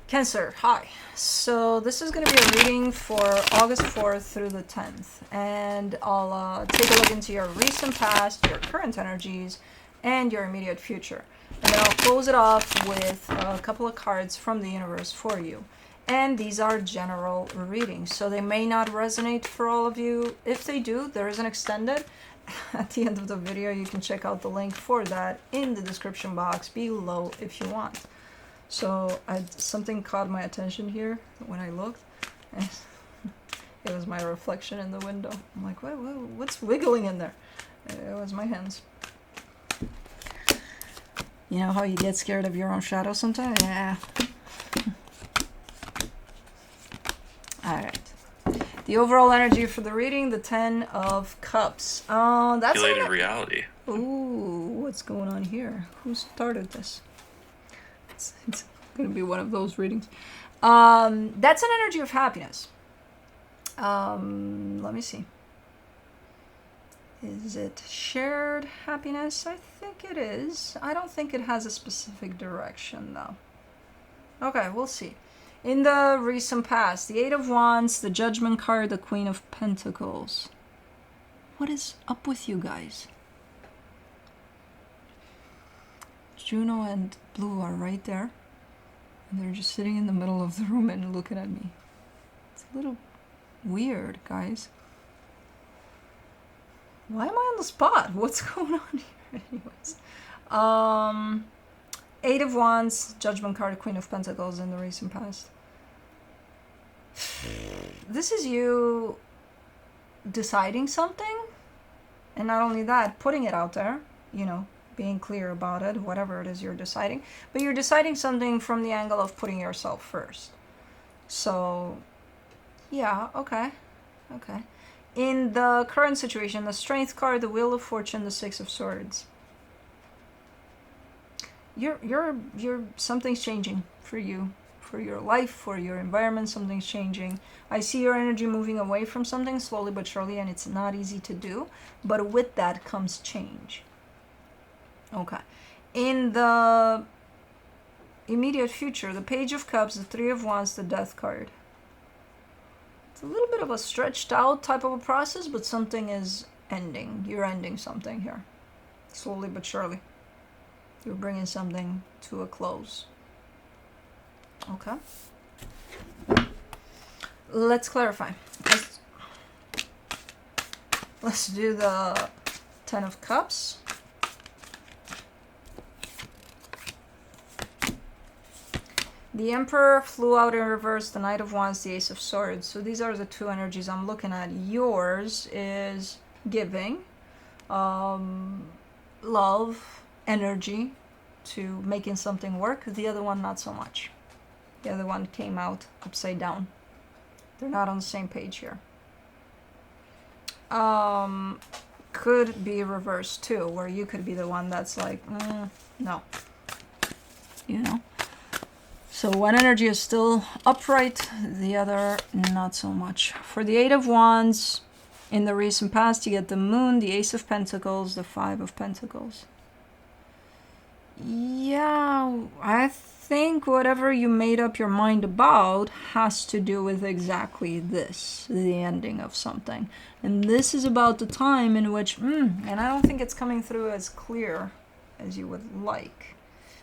Cancer, hi. So this is going to be a reading for August 4th through the 10th. And I'll take a look into your recent past, your current energies, and your immediate future. And then I'll close it off with a couple of cards from the universe for you. And these are general readings, so they may not resonate for all of you. If they do, there is an extended. At the end of the video, you can check out the link for that in the description box below if you want. So something caught my attention here when I looked. And it was my reflection in the window. I'm like, what's wiggling in there? It was my hands. You know how you get scared of your own shadow sometimes? Yeah. Alright. The overall energy for the reading, the 10 of Cups. That's reality. Ooh, what's going on here? Who started this? It's going to be one of those readings. That's an energy of happiness. Let me see. Is it shared happiness? I think it is. I don't think it has a specific direction, though. Okay, we'll see. In the recent past, the Eight of Wands, the Judgment card, the Queen of Pentacles. What is up with you guys? Juno and Blue are right there. And they're just sitting in the middle of the room and looking at me. It's a little weird, guys. Why am I on the spot? What's going on here? Anyways. Eight of Wands, Judgment card, Queen of Pentacles in the recent past. This is you deciding something. And not only that, putting it out there, you know, being clear about it, whatever it is you're deciding. But you're deciding something from the angle of putting yourself first. So, yeah, okay. Okay. In the current situation, the Strength card, the Wheel of Fortune, the Six of Swords. You're something's changing for you, for your life, for your environment. Something's changing. I see your energy moving away from something slowly but surely, and it's not easy to do. But with that comes change. Okay. In the immediate future, the Page of Cups, the Three of Wands, the Death card. It's a little bit of a stretched out type of a process, but something is ending. You're ending something here. Slowly but surely. You're bringing something to a close. Okay. Let's clarify. Let's do the Ten of Cups. The Emperor flew out in reverse, the Knight of Wands, the Ace of Swords. So these are the two energies I'm looking at. Yours is giving, love, energy to making something work. The other one, not so much. The other one came out upside down. They're not on the same page here. Could be reversed too, where you could be the one that's like, no. You know? So one energy is still upright, the other not so much. For the Eight of Wands, in the recent past, you get the Moon, the Ace of Pentacles, the Five of Pentacles. Yeah, I think whatever you made up your mind about has to do with exactly this, the ending of something. And this is about the time in which, and I don't think it's coming through as clear as you would like.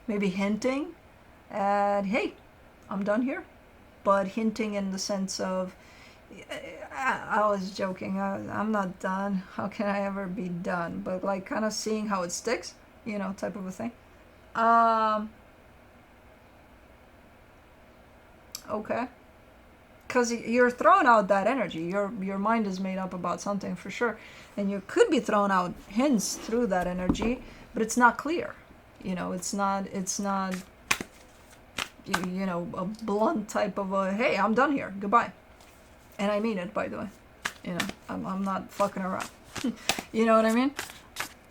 Maybe hinting at, hey, I'm done here. But hinting in the sense of, I was joking, I'm not done. How can I ever be done? But like kind of seeing how it sticks, you know, type of a thing. Okay. Because you're throwing out that energy. Your mind is made up about something for sure. And you could be throwing out hints through that energy, but it's not clear. You know, it's not you know, a blunt type of a, hey, I'm done here, goodbye. And I mean it, by the way. You know, I'm not fucking around. You know what I mean?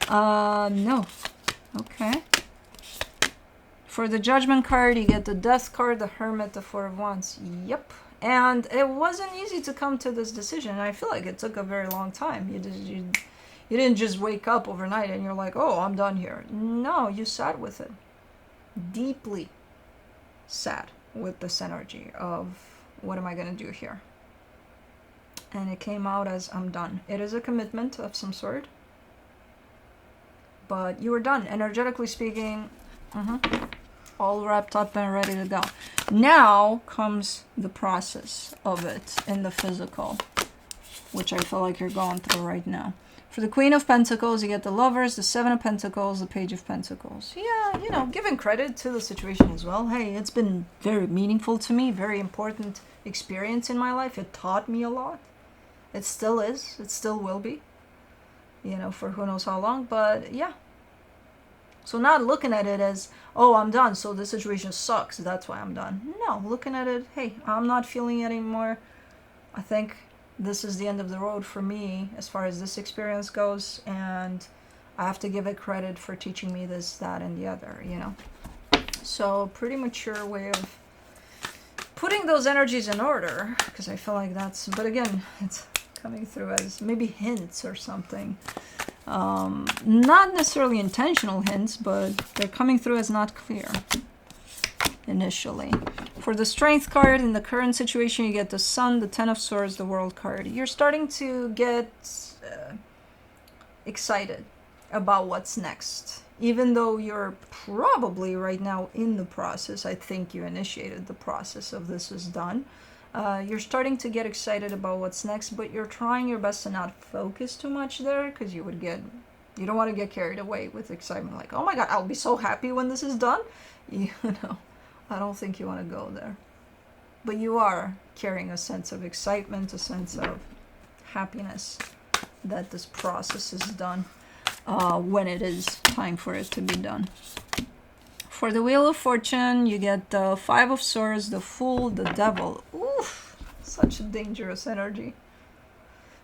No. Okay. For the Judgment card, you get the Death card, the Hermit, the Four of Wands. Yep. And it wasn't easy to come to this decision. I feel like it took a very long time. You didn't just wake up overnight and you're like, oh, I'm done here. No, you sat with it. Deeply sat with this energy of what am I going to do here? And it came out as I'm done. It is a commitment of some sort, but you were done. Energetically speaking, all wrapped up and ready to go. Now comes the process of it in the physical, which I feel like you're going through right now. For the Queen of Pentacles, you get the Lovers, the Seven of Pentacles, the Page of Pentacles. Yeah, you know, giving credit to the situation as well. Hey, it's been very meaningful to me, very important experience in my life. It taught me a lot. It still is. It still will be. You know, for who knows how long. But yeah. So not looking at it as, oh, I'm done, so the situation sucks, that's why I'm done. No, looking at it, hey, I'm not feeling it anymore. I think this is the end of the road for me as far as this experience goes, and I have to give it credit for teaching me this, that, and the other, you know. So pretty mature way of putting those energies in order, because I feel like that's, but again, it's coming through as maybe hints or something. Not necessarily intentional hints, but they're coming through as not clear initially. For the Strength card, in the current situation, you get the Sun, the Ten of Swords, the World card. You're starting to get excited about what's next. Even though you're probably right now in the process, I think you initiated the process of this is done. You're starting to get excited about what's next, but you're trying your best to not focus too much there, because you don't want to get carried away with excitement, like, oh my god, I'll be so happy when this is done. You know, I don't think you want to go there. But you are carrying a sense of excitement, a sense of happiness that this process is done when it is time for it to be done. For the Wheel of Fortune, you get the Five of Swords, the Fool, the Devil. Oof, such a dangerous energy.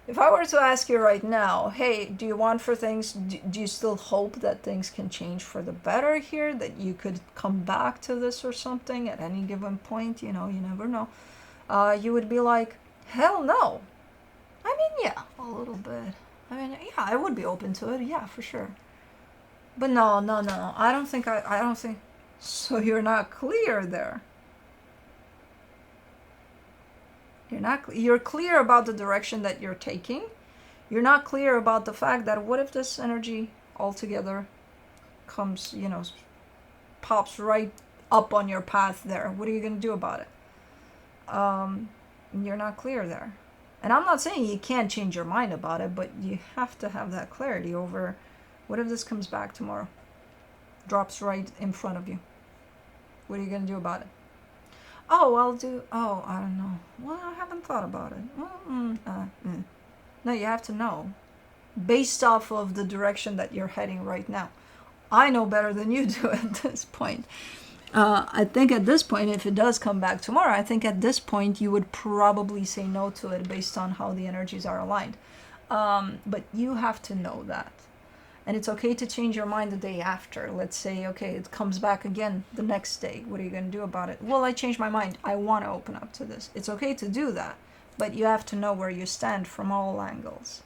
If I were to ask you right now, hey, do you want for things, do you still hope that things can change for the better here? That you could come back to this or something at any given point? You know, you never know. You would be like, hell no. I mean, yeah, a little bit. I mean, yeah, I would be open to it. Yeah, for sure. But no. I don't think. So you're not clear there. You're clear about the direction that you're taking. You're not clear about the fact that what if this energy altogether comes, you know, pops right up on your path there? What are you going to do about it? You're not clear there. And I'm not saying you can't change your mind about it, but you have to have that clarity over what if this comes back tomorrow? Drops right in front of you. What are you going to do about it? I don't know. Well, I haven't thought about it. No, you have to know. Based off of the direction that you're heading right now. I know better than you do at this point. I think at this point, if it does come back tomorrow, I think at this point you would probably say no to it based on how the energies are aligned. But you have to know that. And it's okay to change your mind the day after. Let's say, okay, it comes back again the next day. What are you going to do about it? Well, I changed my mind. I want to open up to this. It's okay to do that. But you have to know where you stand from all angles.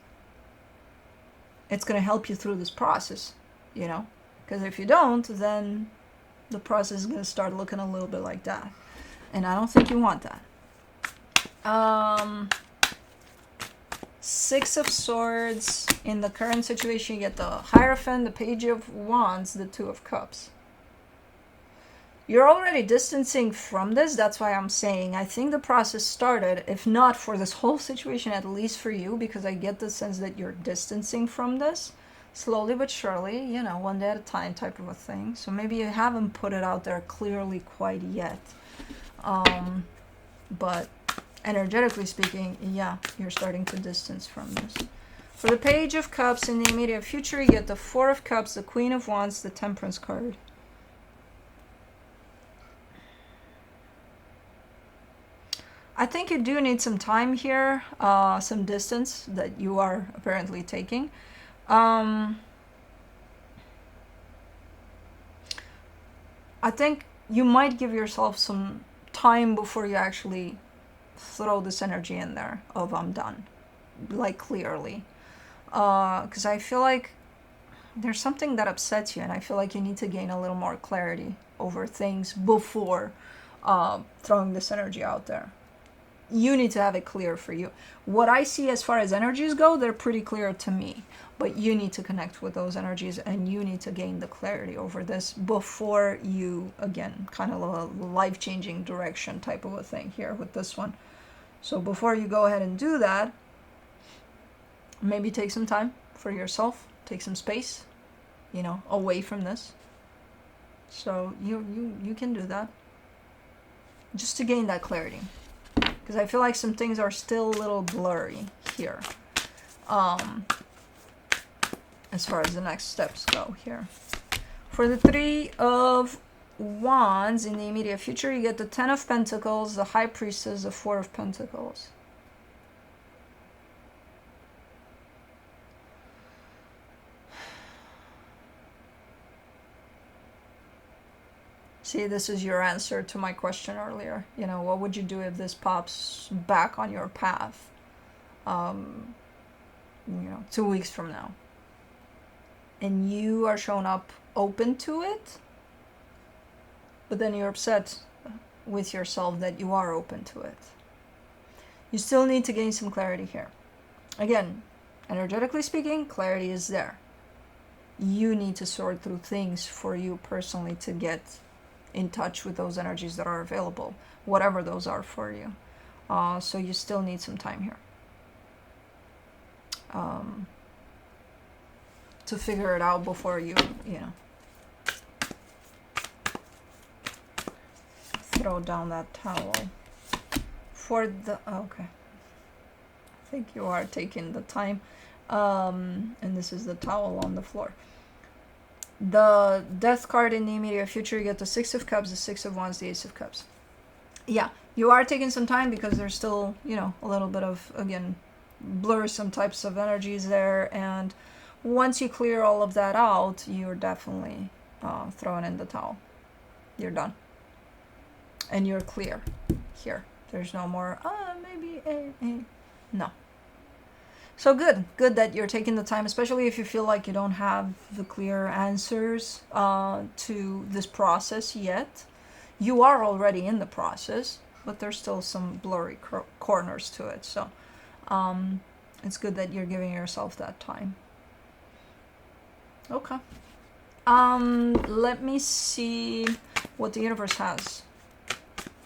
It's going to help you through this process, you know? Because if you don't, then the process is going to start looking a little bit like that. And I don't think you want that. Six of Swords. In the current situation, you get the Hierophant, the Page of Wands, the Two of Cups. You're already distancing from this. That's why I'm saying I think the process started, if not for this whole situation, at least for you, because I get the sense that you're distancing from this. Slowly but surely, you know, one day at a time type of a thing. So maybe you haven't put it out there clearly quite yet. But energetically speaking, yeah, you're starting to distance from this. For the Page of Cups, in the immediate future, you get the Four of Cups, the Queen of Wands, the Temperance card. I think you do need some time here, some distance that you are apparently taking. I think you might give yourself some time before you actually throw this energy in there of I'm done, like clearly. Because I feel like there's something that upsets you, and I feel like you need to gain a little more clarity over things before throwing this energy out there. You need to have it clear for you. What I see as far as energies go, they're pretty clear to me. But you need to connect with those energies, and you need to gain the clarity over this before you, again, kind of a life-changing direction type of a thing here with this one. So before you go ahead and do that, maybe take some time for yourself, take some space, away from this. So you can do that just to gain that clarity, because I feel like some things are still a little blurry here, as far as the next steps go here. For the Three of Wands in the immediate future, you get the Ten of Pentacles, the High Priestess, the Four of Pentacles. See, this is your answer to my question earlier. What would you do if this pops back on your path, 2 weeks from now? And you are showing up open to it, but then you're upset with yourself that you are open to it. You still need to gain some clarity here. Again, energetically speaking, clarity is there. You need to sort through things for you personally to get in touch with those energies that are available, whatever those are for you. So you still need some time here to figure it out before you throw down that towel. For the okay, I think you are taking the time, and this is the towel on the floor. The Death card in the immediate future, you get the Six of Cups, the Six of Wands, the Ace of Cups. Yeah, you are taking some time because there's still, a little bit of, again, blurry types of energies there. And once you clear all of that out, you're definitely throwing in the towel. You're done. And you're clear here. There's no more, no. So good that you're taking the time, especially if you feel like you don't have the clear answers to this process yet. You are already in the process, but there's still some blurry corners to it. So it's good that you're giving yourself that time. Okay. Let me see what the universe has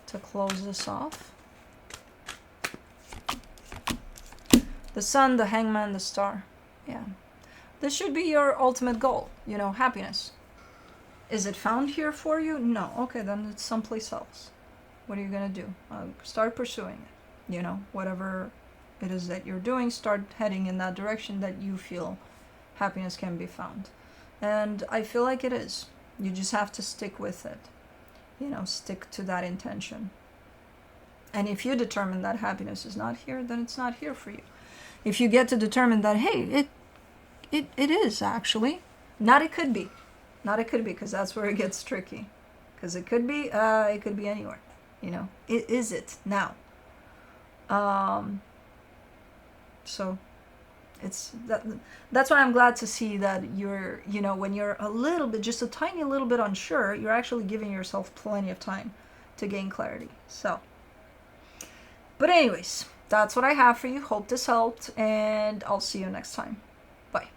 to close this off. The Sun, the Hangman, the Star. Yeah. This should be your ultimate goal, happiness. Is it found here for you? No. Okay, then it's someplace else. What are you going to do? Start pursuing it. Whatever it is that you're doing, start heading in that direction that you feel happiness can be found. And I feel like it is. You just have to stick with it. Stick to that intention. And if you determine that happiness is not here, then it's not here for you. If you get to determine that, hey, it is actually, not it could be, because that's where it gets tricky. Because it could be anywhere, is it now? So that's why I'm glad to see that you're, when you're a little bit, just a tiny little bit unsure, you're actually giving yourself plenty of time to gain clarity. So, but anyways, that's what I have for you. Hope this helped, and I'll see you next time. Bye.